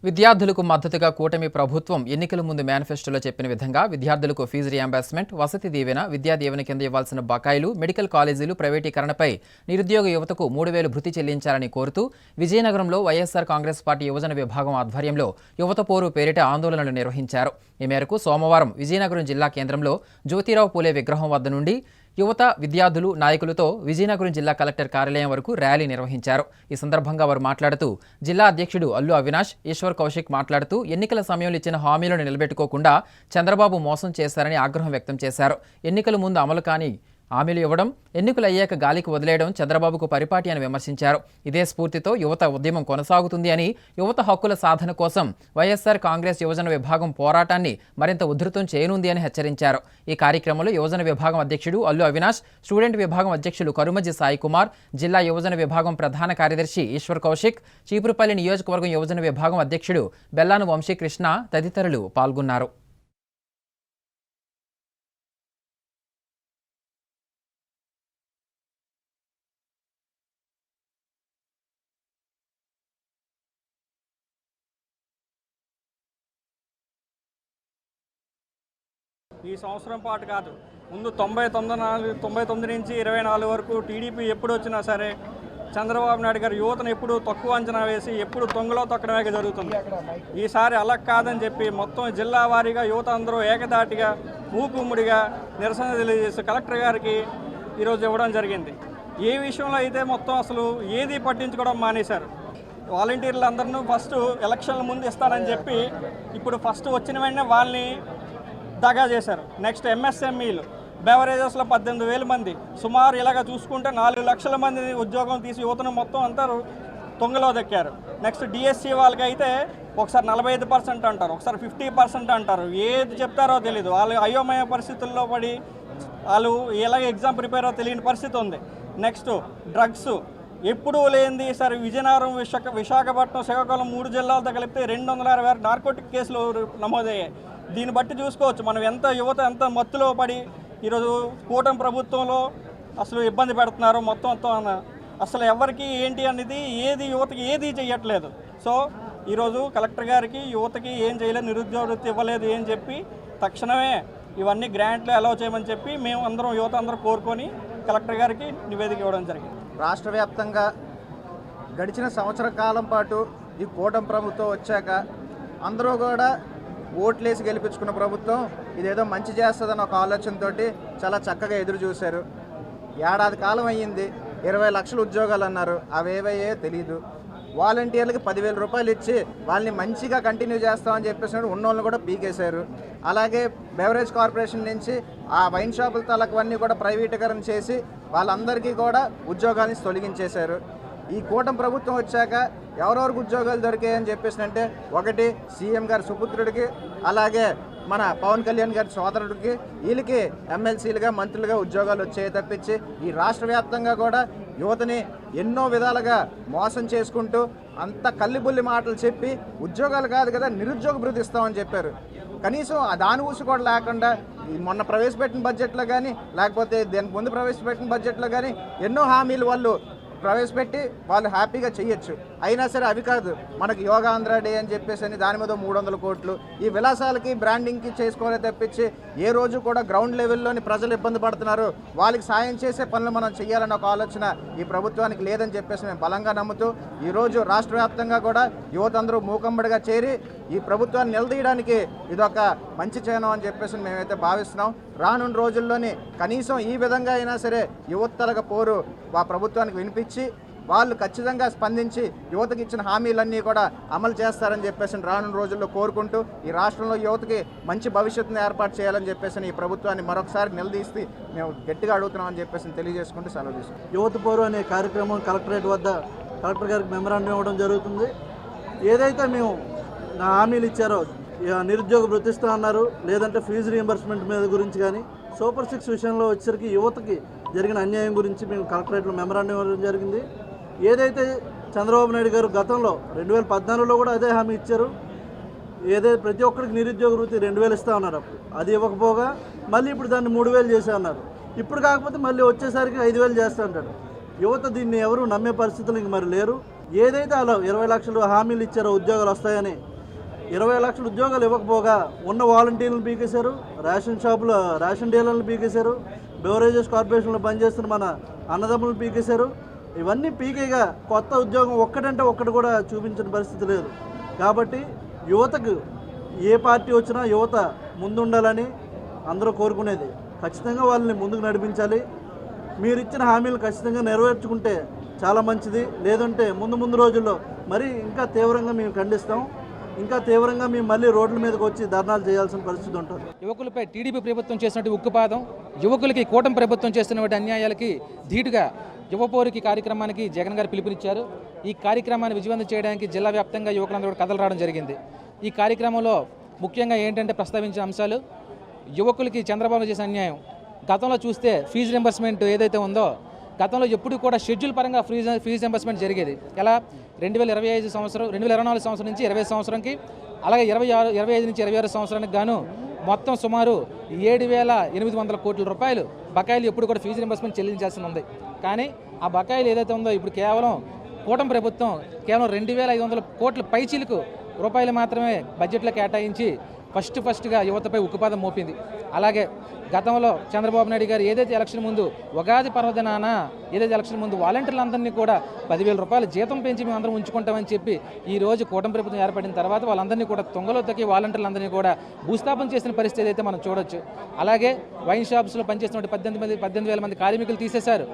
విద్యార్థులకు మద్దతుగా కూటమి ప్రభుత్వం ఎన్నికల ముందు మేనిఫెస్టోలో చెప్పిన విధంగా విద్యార్థులకు ఫీజు రియంబర్స్మెంట్, వసతి దీవెన, విద్యా దీవెన కింద ఇవ్వాల్సిన బకాయిలు, మెడికల్ కాలేజీలు ప్రైవేటీకరణపై నిరుద్యోగ యువతకు 3,000 భృతి చెల్లించాలని కోరుతూ విజయనగరంలో వైఎస్ఆర్ కాంగ్రెస్ పార్టీ యువజన విభాగం ఆధ్వర్యంలో యువత పోరు పేరిట ఆందోళనలు నిర్వహించారు. ఈ మేరకు సోమవారం విజయనగరం జిల్లా కేంద్రంలో జ్యోతిరావు పూలే విగ్రహం వద్ద నుండి యువత, విద్యార్థులు, నాయకులతో విజయనగరం జిల్లా కలెక్టర్ కార్యాలయం వరకు ర్యాలీ నిర్వహించారు. ఈ సందర్భంగా వారు మాట్లాడుతూ జిల్లా అధ్యక్షుడు అల్లు అవినాష్, ఈశ్వర్ కౌశిక్ మాట్లాడుతూ ఎన్నికల సమయంలో ఇచ్చిన హామీలను నిలబెట్టుకోకుండా చంద్రబాబు మోసం చేశారని ఆగ్రహం వ్యక్తం చేశారు. ఎన్నికల ముందు అమలు కాని హామీలు ఇవ్వడం, ఎన్నికలు అయ్యాక గాలికి వదిలేయడం చంద్రబాబుకు పరిపాటి అని విమర్శించారు. ఇదే స్ఫూర్తితో యువత ఉద్యమం కొనసాగుతుంది అని, యువత హక్కుల సాధన కోసం వైఎస్ఆర్ కాంగ్రెస్ యువజన విభాగం పోరాటాన్ని మరింత ఉధృతం చేయనుంది అని హెచ్చరించారు. ఈ కార్యక్రమంలో యువజన విభాగం అధ్యక్షుడు అల్లు అవినాష్, స్టూడెంట్ విభాగం అధ్యక్షులు కరుమజ్జి సాయి కుమార్, జిల్లా యువజన విభాగం ప్రధాన కార్యదర్శి ఈశ్వర్ కౌశిక్, చీపురుపల్లి నియోజకవర్గం యువజన విభాగం అధ్యక్షుడు బెల్లాను వంశీకృష్ణ తదితరులు పాల్గొన్నారు. ఈ సంవత్సరం పాటు కాదు, ముందు 99 నుంచి 24 వరకు టీడీపీ ఎప్పుడు వచ్చినా సరే చంద్రబాబు నాయుడు గారు యువతను ఎప్పుడు తక్కువ అంచనా వేసి ఎప్పుడు తొంగలో తొక్కడమే జరుగుతుంది. ఈసారి అలా కాదని చెప్పి మొత్తం జిల్లా వారీగా యువత అందరూ ఏకదాటిగా మూకుమ్మడిగా నిరసన తెలియజేసి కలెక్టర్ గారికి ఈరోజు ఇవ్వడం జరిగింది. ఏ విషయంలో అయితే మొత్తం అసలు ఏది పట్టించుకోవడం మానేశారు. వాలంటీర్లు అందరినూ ఫస్ట్ ఎలక్షన్ల ముందు ఇస్తానని చెప్పి ఇప్పుడు ఫస్ట్ వచ్చిన వెంటనే వాళ్ళని దగా చేశారు. నెక్స్ట్ ఎంఎస్ఎంఈలు బెవరేజెస్లో 18,000 మంది, సుమారు ఇలాగ చూసుకుంటే 4 లక్షల మంది ఉద్యోగం తీసి యువతను మొత్తం అంతా తొంగలో దక్కారు. నెక్స్ట్ డిఎస్సి వాళ్ళకి అయితే ఒకసారి 45% అంటారు, ఒకసారి 50% అంటారు. ఏది చెప్తారో తెలీదు. వాళ్ళు అయోమయ పరిస్థితుల్లో పడి వాళ్ళు ఎలాగ ఎగ్జామ్ ప్రిపేర్ అవ్వో తెలియని పరిస్థితి ఉంది. నెక్స్ట్ డ్రగ్స్ ఎప్పుడూ లేనిది సార్ విజయనగరం, విశాఖపట్నం, శ్రీకాకుళం 3 జిల్లాలతో కలిపితే 260 నార్కోటిక్ కేసులు నమోదయ్యాయి. దీన్ని బట్టి చూసుకోవచ్చు మనం యువత ఎంత మత్తులో పడి ఈరోజు కూటమి ప్రభుత్వంలో అసలు ఇబ్బంది పెడుతున్నారు. మొత్తం అసలు ఎవరికి ఏంటి అనేది యువతకి ఏది చేయట్లేదు. సో ఈరోజు కలెక్టర్ గారికి యువతకి ఏం చేయలేదు, నిరుద్యోగ వృత్తి ఇవ్వలేదు అని చెప్పి తక్షణమే ఇవన్నీ గ్రాంట్లు అలౌ చేయమని చెప్పి మేము అందరం యువత అందరూ కోరుకొని కలెక్టర్ గారికి నివేదిక ఇవ్వడం జరిగింది. రాష్ట్ర వ్యాప్తంగా గడిచిన సంవత్సర కాలం పాటు ఈ కూటమి ప్రభుత్వం వచ్చాక అందరూ కూడా ఓట్లేసి గెలిపించుకున్న ప్రభుత్వం ఇదేదో మంచి చేస్తుందని ఒక ఆలోచనతో చాలా చక్కగా ఎదురు చూశారు. ఏడాది కాలం అయ్యింది. 20 లక్షల ఉద్యోగాలు అన్నారు, అవేవయ్యే తెలీదు. వాలంటీర్లకి 10,000 రూపాయలు ఇచ్చి వాళ్ళని మంచిగా కంటిన్యూ చేస్తామని చెప్పేసి ఉన్నోళ్ళని కూడా పీకేశారు. అలాగే బెవరేజ్ కార్పొరేషన్ నుంచి ఆ వైన్ షాపుల తలకువన్నీ కూడా ప్రైవేటీకరణ చేసి వాళ్ళందరికీ కూడా ఉద్యోగాన్ని తొలగించేశారు. ఈ కూటమి ప్రభుత్వం వచ్చాక ఎవరెవరికి ఉద్యోగాలు దొరికాయని చెప్పేసి అంటే, ఒకటి సీఎం గారి సుపుత్రుడికి, అలాగే మన పవన్ కళ్యాణ్ గారి సోదరుడికి, వీళ్ళకి ఎమ్మెల్సీలుగా, మంత్రులుగా ఉద్యోగాలు వచ్చాయి తప్పించి ఈ రాష్ట్ర వ్యాప్తంగా కూడా యువతని ఎన్నో విధాలుగా మోసం చేసుకుంటూ అంత కల్లిబుల్లి మాటలు చెప్పి ఉద్యోగాలు కాదు కదా నిరుద్యోగ భృతి ఇస్తామని చెప్పారు. కనీసం దాని ఊసి కూడా లేకుండా మొన్న ప్రవేశపెట్టిన బడ్జెట్లో కానీ లేకపోతే దానికి ముందు ప్రవేశపెట్టిన బడ్జెట్లో కానీ ఎన్నో హామీలు వాళ్ళు ప్రవేశపెట్టి వాళ్ళు హ్యాపీగా చేయొచ్చు. అయినా సరే అవి కాదు, మనకి యోగా ఆంధ్ర డే అని చెప్పేసి దాని మీద 300 కోట్లు ఈ విలాసాలకి బ్రాండింగ్కి చేసుకోలే తప్పించి ఏ రోజు కూడా గ్రౌండ్ లెవెల్లోని ప్రజలు ఇబ్బంది పడుతున్నారు వాళ్ళకి సాయం చేసే పనులు మనం చేయాలన్న ఒక ఆలోచన ఈ ప్రభుత్వానికి లేదని చెప్పేసి మేము బలంగా నమ్ముతూ ఈరోజు రాష్ట్ర వ్యాప్తంగా కూడా యువత అందరూ మూకమ్మడిగా చేరి ఈ ప్రభుత్వాన్ని నిలదీయడానికి ఇదొక మంచి చయనం అని చెప్పేసి మేమైతే భావిస్తున్నాం. రానున్న రోజుల్లోని కనీసం ఈ విధంగా అయినా సరే యువతలకు పోరు ఆ ప్రభుత్వానికి వినిపించి వాళ్ళు ఖచ్చితంగా స్పందించి యువతకి ఇచ్చిన హామీలన్నీ కూడా అమలు చేస్తారని చెప్పేసి రానున్న రోజుల్లో కోరుకుంటూ ఈ రాష్ట్రంలో యువతకి మంచి భవిష్యత్తును ఏర్పాటు చేయాలని చెప్పేసి ఈ ప్రభుత్వాన్ని మరొకసారి నిలదీసి మేము గట్టిగా అడుగుతున్నామని చెప్పేసి తెలియజేసుకుంటూ సెలవు తీసుకుంటాం. యువత పోరు అనే కార్యక్రమం కలెక్టరేట్ వద్ద కలెక్టర్ గారికి మెమరాండం ఇవ్వడం జరుగుతుంది. ఏదైతే మేము హామీలు ఇచ్చారో నిరుద్యోగ భృతి ఇస్తా అన్నారు, లేదంటే ఫీజు రీయింబర్స్మెంట్ మీద గురించి కానీ సూపర్ 6 విషయంలో వచ్చేసరికి యువతకి జరిగిన అన్యాయం గురించి మేము కలెక్టరేట్లో మెమరాండం ఇవ్వడం జరిగింది. ఏదైతే చంద్రబాబు నాయుడు గారు గతంలో 2014లో కూడా అదే హామీ ఇచ్చారు. ఏదైతే ప్రతి ఒక్కరికి నిరుద్యోగ వృత్తి 2,000 ఇస్తా ఉన్నారు, అప్పుడు అది ఇవ్వకపోగా మళ్ళీ ఇప్పుడు దాన్ని 3,000 చేసే అన్నారు. ఇప్పుడు కాకపోతే మళ్ళీ వచ్చేసరికి 5,000 చేస్తా అంటాడు. యువత దీన్ని ఎవరు నమ్మే పరిస్థితులు ఇంక మరి లేరు. ఏదైతే అలా 20 లక్షలు హామీలు ఇచ్చారో ఉద్యోగాలు వస్తాయని 20 లక్షల ఉద్యోగాలు ఇవ్వకపోగా ఉన్న వాలంటీర్లను పీకేశారు, రేషన్ డీలర్లను పీకేశారు, బెవరేజెస్ కార్పొరేషన్లో పనిచేస్తున్న మన అన్నదమ్ములను పీకేశారు. ఇవన్నీ పీకేగా కొత్త ఉద్యోగం ఒక్కటంటే ఒక్కటి కూడా చూపించిన పరిస్థితి లేదు. కాబట్టి యువతకు ఏ పార్టీ వచ్చినా యువత ముందుండాలని అందరూ కోరుకునేది. ఖచ్చితంగా వాళ్ళని ముందుకు నడిపించాలి. మీరు ఇచ్చిన హామీలు ఖచ్చితంగా నెరవేర్చుకుంటే చాలా మంచిది. లేదంటే ముందు రోజుల్లో మరి ఇంకా తీవ్రంగా మేము ఖండిస్తాం. ఇంకా తీవ్రంగా మేము మళ్ళీ రోడ్ల మీదకి వచ్చి ధర్నాలు చేయాల్సిన పరిస్థితి ఉంటుంది. యువకులపై టీడీపీ ప్రభుత్వం చేసినట్టు ఉక్కుపాదం, యువకులకి కూటమి ప్రభుత్వం చేస్తున్నటువంటి అన్యాయాలకి ధీటుగా యువపోరికి కార్యక్రమానికి జగన్ గారు పిలుపునిచ్చారు. ఈ కార్యక్రమాన్ని విజయవంతం చేయడానికి జిల్లా వ్యాప్తంగా యువకులందరూ కూడా కథలు రావడం జరిగింది. ఈ కార్యక్రమంలో ముఖ్యంగా ఏంటంటే ప్రస్తావించిన అంశాలు, యువకులకి చంద్రబాబు చేసిన అన్యాయం. గతంలో చూస్తే ఫీజు రింబర్స్మెంట్ ఏదైతే ఉందో, గతంలో ఎప్పుడు కూడా షెడ్యూల్ పరంగా ఫీజు రింబర్స్మెంట్ జరిగేది. ఎలా 2024 సంవత్సరం నుంచి 20 సంవత్సరంకి, అలాగే 25 నుంచి 26 సంవత్సరానికి గాను మొత్తం సుమారు 7,800 కోట్ల రూపాయలు బకాయిలు ఎప్పుడు కూడా ఫీజు రింబర్స్మెంట్ చెల్లించాల్సి ఉంది. కానీ ఆ బకాయిలు ఏదైతే ఉందో ఇప్పుడు కేవలం కూటమి ప్రభుత్వం కేవలం 2,500 కోట్ల పైచీలకు రూపాయలు మాత్రమే బడ్జెట్లో కేటాయించి ఫస్ట్గా యువతపై ఉక్కుపాదం మోపింది. అలాగే గతంలో చంద్రబాబు నాయుడు గారు ఏదైతే ఎలక్షన్ ముందు ఉగాది పర్వదినాన ఎలక్షన్ ముందు వాలంటీర్లందరినీ కూడా 10,000 రూపాయలు జీతం పెంచి మేము అందరం ఉంచుకుంటామని చెప్పి ఈరోజు కూటమి ప్రభుత్వం ఏర్పడిన తర్వాత వాళ్ళందరినీ కూడా తొంగలో తొక్కి వాలంటీర్లందరినీ కూడా భూస్థాపన చేసిన పరిస్థితి అయితే మనం చూడొచ్చు. అలాగే వైన్ షాప్స్లో పనిచేస్తున్న 18,000 మంది కార్మికులు తీసేశారు.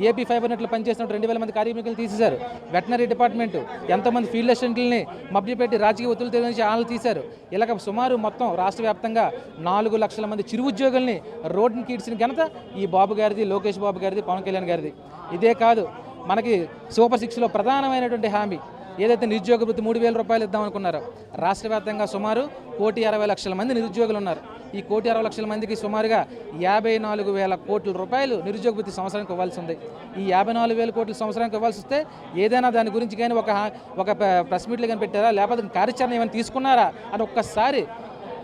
ఏపీ ఫైబర్ నెట్లో పనిచేస్తున్న 2,000 మంది కార్మికులు తీసేశారు. వెటనరీ డిపార్ట్మెంట్ ఎంతోమంది ఫీల్డ్ అసిస్టెంట్లని మభ్యపెట్టి రాజకీయ ఒత్తిడి నుంచి ఆళ్ళు తీశారు. ఇలాగ సుమారు మొత్తం రాష్ట్ర వ్యాప్తంగా 4 లక్షల మంది చిరు ఉద్యోగుల్ని రోడ్డుని కీడ్చిన ఘనత ఈ బాబు గారిది, లోకేష్ బాబు గారిది, పవన్ కళ్యాణ్ గారిది. ఇదే కాదు, మనకి సూపర్ 6లో ప్రధానమైనటువంటి హామీ ఏదైతే నిరుద్యోగ వృత్తి 3,000 రూపాయలు ఇద్దామనుకున్నారో, రాష్ట్ర వ్యాప్తంగా సుమారు 1,60,00,000 మంది నిరుద్యోగులు ఉన్నారు. ఈ 1,60,00,000 మందికి సుమారుగా 54,000 కోట్ల రూపాయలు నిరుద్యోగ వృత్తి సంవత్సరానికి ఇవ్వాల్సి ఉంది. ఈ 54,000 కోట్ల సంవత్సరానికి ఇవ్వాల్సి వస్తే ఏదైనా దాని గురించి కానీ ఒక ప్రెస్ మీట్లు కానీ పెట్టారా, లేకపోతే కార్యాచరణ ఏమైనా తీసుకున్నారా అని ఒక్కసారి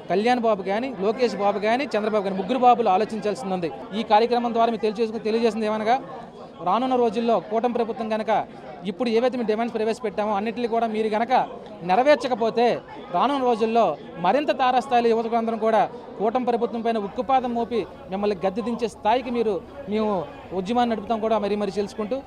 కళ్యాణ్ బాబు కానీ, లోకేష్ బాబు కానీ, చంద్రబాబు కానీ ముగ్గురు బాబులు ఆలోచించాల్సింది ఉంది. ఈ కార్యక్రమం ద్వారా మీకు తెలియజేసింది ఏమనగా, రానున్న రోజుల్లో కూటమి ప్రభుత్వం కనుక ఇప్పుడు ఏవైతే మేము డిమాండ్స్ ప్రవేశపెట్టామో అన్నింటినీ కూడా మీరు కనుక నెరవేర్చకపోతే రానున్న రోజుల్లో మరింత తారాస్థాయిలో యువకులందరం కూడా కూటమి ప్రభుత్వం పైన ఉక్కుపాదం మోపి మిమ్మల్ని గద్దె దించే స్థాయికి మేము ఉద్యమాన్ని నడుపుతాం కూడా మరీ తెలుసుకుంటూ